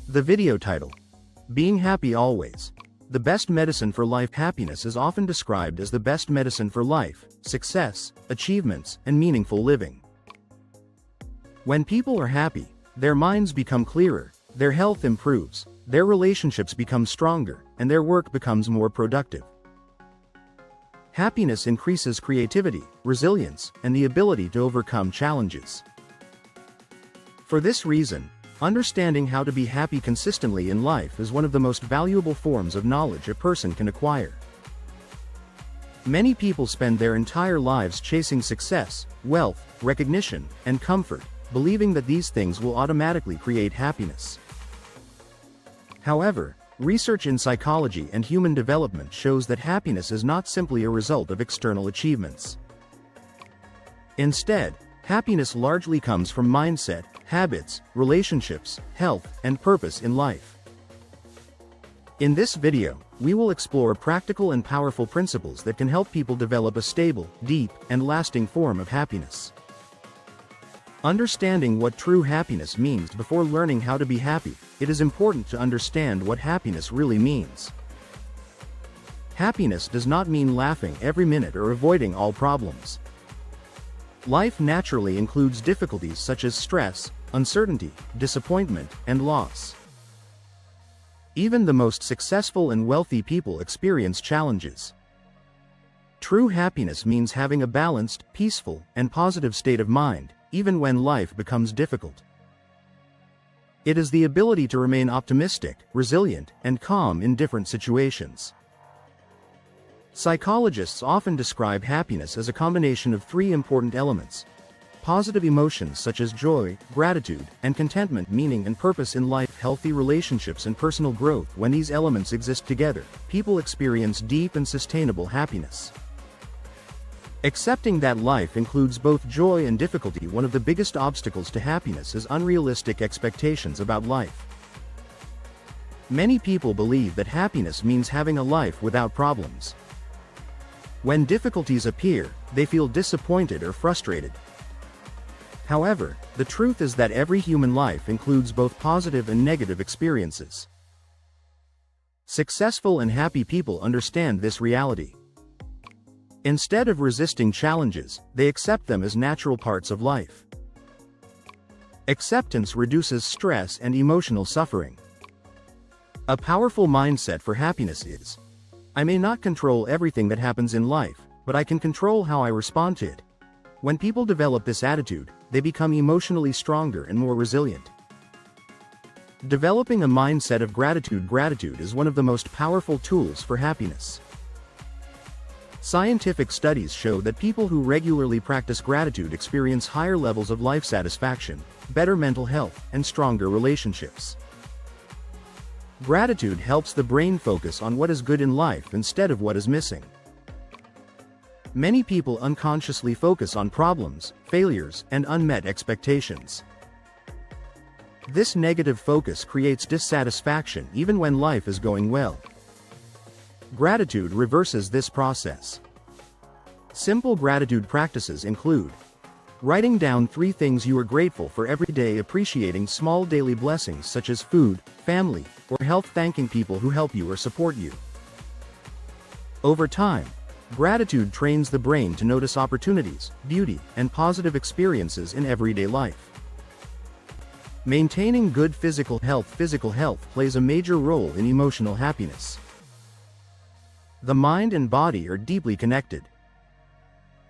The video title: Being Happy Always. The best medicine for life. Happiness is often described as the best medicine for life, success, achievements, and meaningful living. When people are happy, their minds become clearer, their health improves, their relationships become stronger, and their work becomes more productive. Happiness increases creativity, resilience, and the ability to overcome challenges. For this reason, understanding how to be happy consistently in life is one of the most valuable forms of knowledge a person can acquire. Many people spend their entire lives chasing success, wealth, recognition, and comfort, believing that these things will automatically create happiness. However, research in psychology and human development shows that happiness is not simply a result of external achievements. Instead, happiness largely comes from mindset, habits, relationships, health, and purpose in life. In this video, we will explore practical and powerful principles that can help people develop a stable, deep, and lasting form of happiness. Understanding what true happiness means. Before learning how to be happy, it is important to understand what happiness really means. Happiness does not mean laughing every minute or avoiding all problems. Life naturally includes difficulties such as stress, uncertainty, disappointment, and loss. Even the most successful and wealthy people experience challenges. True happiness means having a balanced, peaceful, and positive state of mind, even when life becomes difficult. It is the ability to remain optimistic, resilient, and calm in different situations. Psychologists often describe happiness as a combination of three important elements: positive emotions such as joy, gratitude, and contentment, meaning and purpose in life, healthy relationships, and personal growth. When these elements exist together, people experience deep and sustainable happiness. Accepting that life includes both joy and difficulty. One of the biggest obstacles to happiness is unrealistic expectations about life. Many people believe that happiness means having a life without problems. When difficulties appear, they feel disappointed or frustrated. However, the truth is that every human life includes both positive and negative experiences. Successful and happy people understand this reality. Instead of resisting challenges, they accept them as natural parts of life. Acceptance reduces stress and emotional suffering. A powerful mindset for happiness is: I may not control everything that happens in life, but I can control how I respond to it. When people develop this attitude, they become emotionally stronger and more resilient. Developing a mindset of gratitude. Gratitude is one of the most powerful tools for happiness. Scientific studies show that people who regularly practice gratitude experience higher levels of life satisfaction, better mental health, and stronger relationships. Gratitude helps the brain focus on what is good in life instead of what is missing. Many people unconsciously focus on problems, failures, and unmet expectations. This negative focus creates dissatisfaction even when life is going well. Gratitude reverses this process. Simple gratitude practices include writing down 3 things you are grateful for every day, appreciating small daily blessings such as food, family, or health, thanking people who help you or support you. Over time, gratitude trains the brain to notice opportunities, beauty, and positive experiences in everyday life. Maintaining good physical health. Physical health plays a major role in emotional happiness. The mind and body are deeply connected.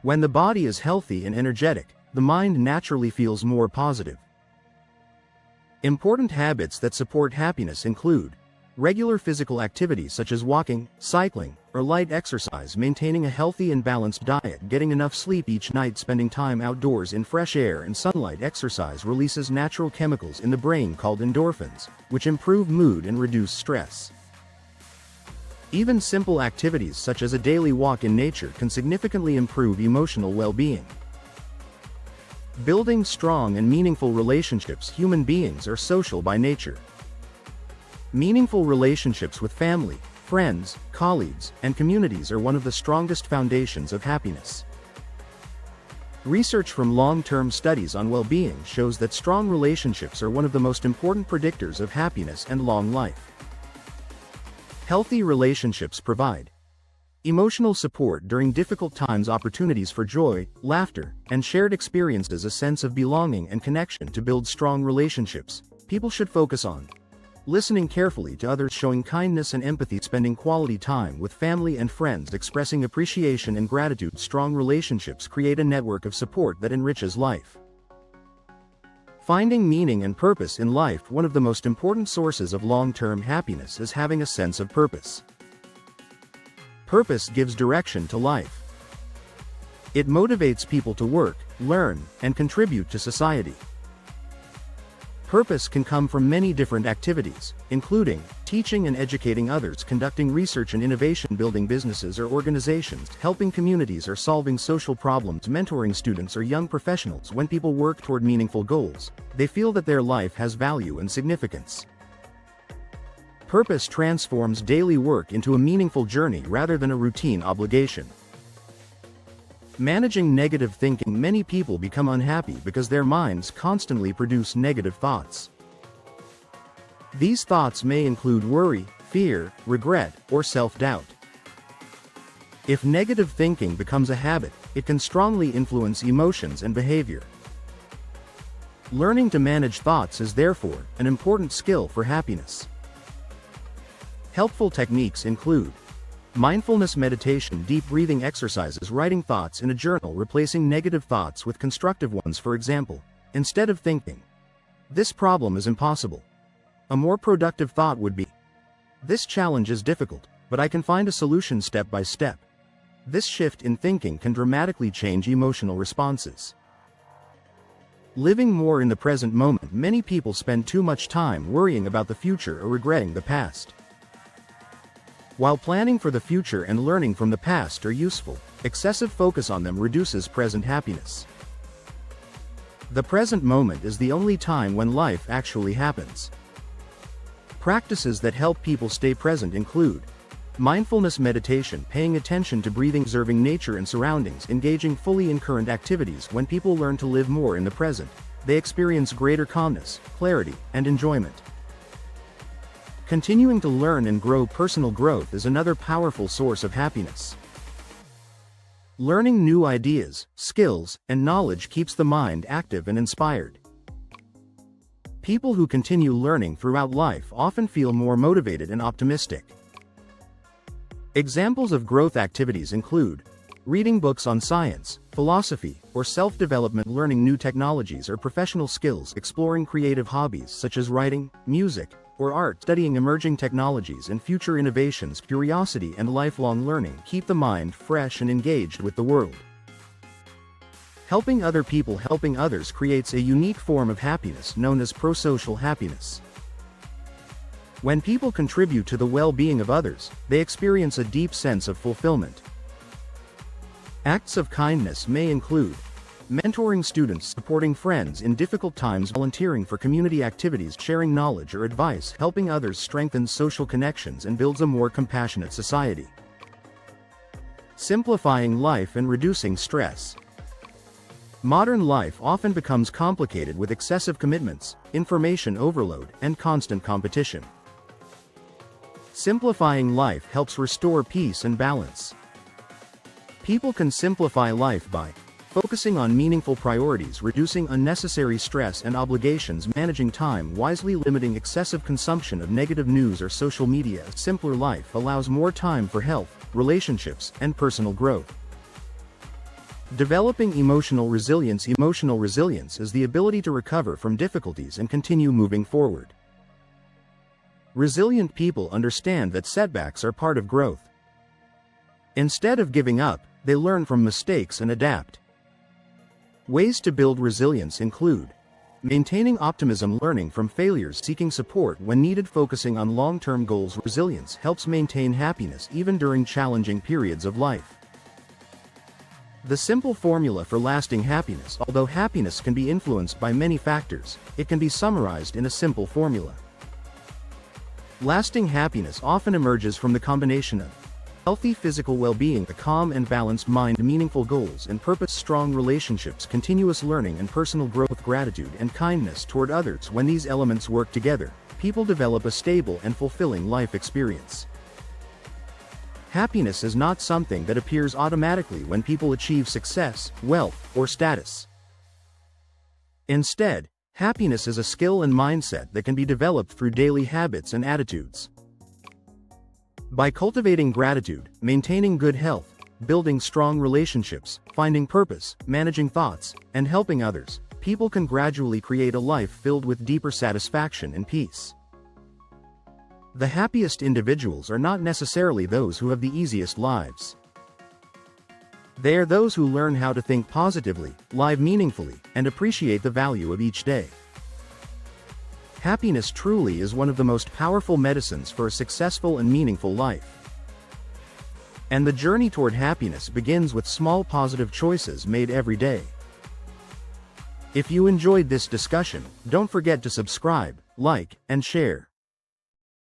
When the body is healthy and energetic, the mind naturally feels more positive. Important habits that support happiness include regular physical activities such as walking, cycling, or light exercise, maintaining a healthy and balanced diet, getting enough sleep each night, spending time outdoors in fresh air and sunlight. Exercise releases natural chemicals in the brain called endorphins, which improve mood and reduce stress. Even simple activities such as a daily walk in nature can significantly improve emotional well-being. Building strong and meaningful relationships. Human beings are social by nature. Meaningful relationships with family, friends, colleagues, and communities are one of the strongest foundations of happiness. Research from long-term studies on well-being shows that strong relationships are one of the most important predictors of happiness and long life. Healthy relationships provide emotional support during difficult times, opportunities for joy, laughter, and shared experiences, a sense of belonging and connection. To build strong relationships, people should focus on listening carefully to others, showing kindness and empathy, spending quality time with family and friends, expressing appreciation and gratitude. Strong relationships create a network of support that enriches life. Finding meaning and purpose in life. One of the most important sources of long-term happiness is having a sense of purpose. Purpose gives direction to life. It motivates people to work, learn, and contribute to society. Purpose can come from many different activities, including teaching and educating others, conducting research and innovation, building businesses or organizations, helping communities, or solving social problems, mentoring students or young professionals. When people work toward meaningful goals, they feel that their life has value and significance. Purpose transforms daily work into a meaningful journey rather than a routine obligation. Managing negative thinking. Many people become unhappy because their minds constantly produce negative thoughts. These thoughts may include worry, fear, regret, or self-doubt. If negative thinking becomes a habit, it can strongly influence emotions and behavior. Learning to manage thoughts is therefore an important skill for happiness. Helpful techniques include mindfulness meditation, deep breathing exercises, writing thoughts in a journal, replacing negative thoughts with constructive ones. For example, instead of thinking, "This problem is impossible," a more productive thought would be, "This challenge is difficult, but I can find a solution step by step." This shift in thinking can dramatically change emotional responses. Living more in the present moment. Many people spend too much time worrying about the future or regretting the past. While planning for the future and learning from the past are useful, excessive focus on them reduces present happiness. The present moment is the only time when life actually happens. Practices that help people stay present include mindfulness meditation, paying attention to breathing, observing nature and surroundings, engaging fully in current activities. When people learn to live more in the present, they experience greater calmness, clarity, and enjoyment. Continuing to learn and grow. Personal growth is another powerful source of happiness. Learning new ideas, skills, and knowledge keeps the mind active and inspired. People who continue learning throughout life often feel more motivated and optimistic. Examples of growth activities include reading books on science, philosophy, or self-development, learning new technologies or professional skills, exploring creative hobbies such as writing, music, or art, studying emerging technologies and future innovations. Curiosity and lifelong learning keep the mind fresh and engaged with the world. Helping other people. Helping others creates a unique form of happiness known as prosocial happiness. When people contribute to the well-being of others, they experience a deep sense of fulfillment. Acts of kindness may include mentoring students, supporting friends in difficult times, volunteering for community activities, sharing knowledge or advice. Helping others strengthens social connections and builds a more compassionate society. Simplifying life and reducing stress. Modern life often becomes complicated with excessive commitments, information overload, and constant competition. Simplifying life helps restore peace and balance. People can simplify life by focusing on meaningful priorities, reducing unnecessary stress and obligations, managing time wisely, limiting excessive consumption of negative news or social media. A simpler life allows more time for health, relationships, and personal growth. Developing emotional resilience. Emotional resilience is the ability to recover from difficulties and continue moving forward. Resilient people understand that setbacks are part of growth. Instead of giving up, they learn from mistakes and adapt. Ways to build resilience include maintaining optimism, learning from failures, seeking support when needed, focusing on long-term goals. Resilience helps maintain happiness even during challenging periods of life. The simple formula for lasting happiness. Although happiness can be influenced by many factors, it can be summarized in a simple formula. Lasting happiness often emerges from the combination of Healthy physical well-being, a calm and balanced mind, meaningful goals and purpose, strong relationships, continuous learning and personal growth, gratitude and kindness toward others. When these elements work together, people develop a stable and fulfilling life experience. Happiness is not something that appears automatically when people achieve success, wealth, or status. Instead, happiness is a skill and mindset that can be developed through daily habits and attitudes. By cultivating gratitude, maintaining good health, building strong relationships, finding purpose, managing thoughts, and helping others, people can gradually create a life filled with deeper satisfaction and peace. The happiest individuals are not necessarily those who have the easiest lives. They are those who learn how to think positively, live meaningfully, and appreciate the value of each day. Happiness truly is one of the most powerful medicines for a successful and meaningful life. And the journey toward happiness begins with small positive choices made every day. If you enjoyed this discussion, don't forget to subscribe, like, and share.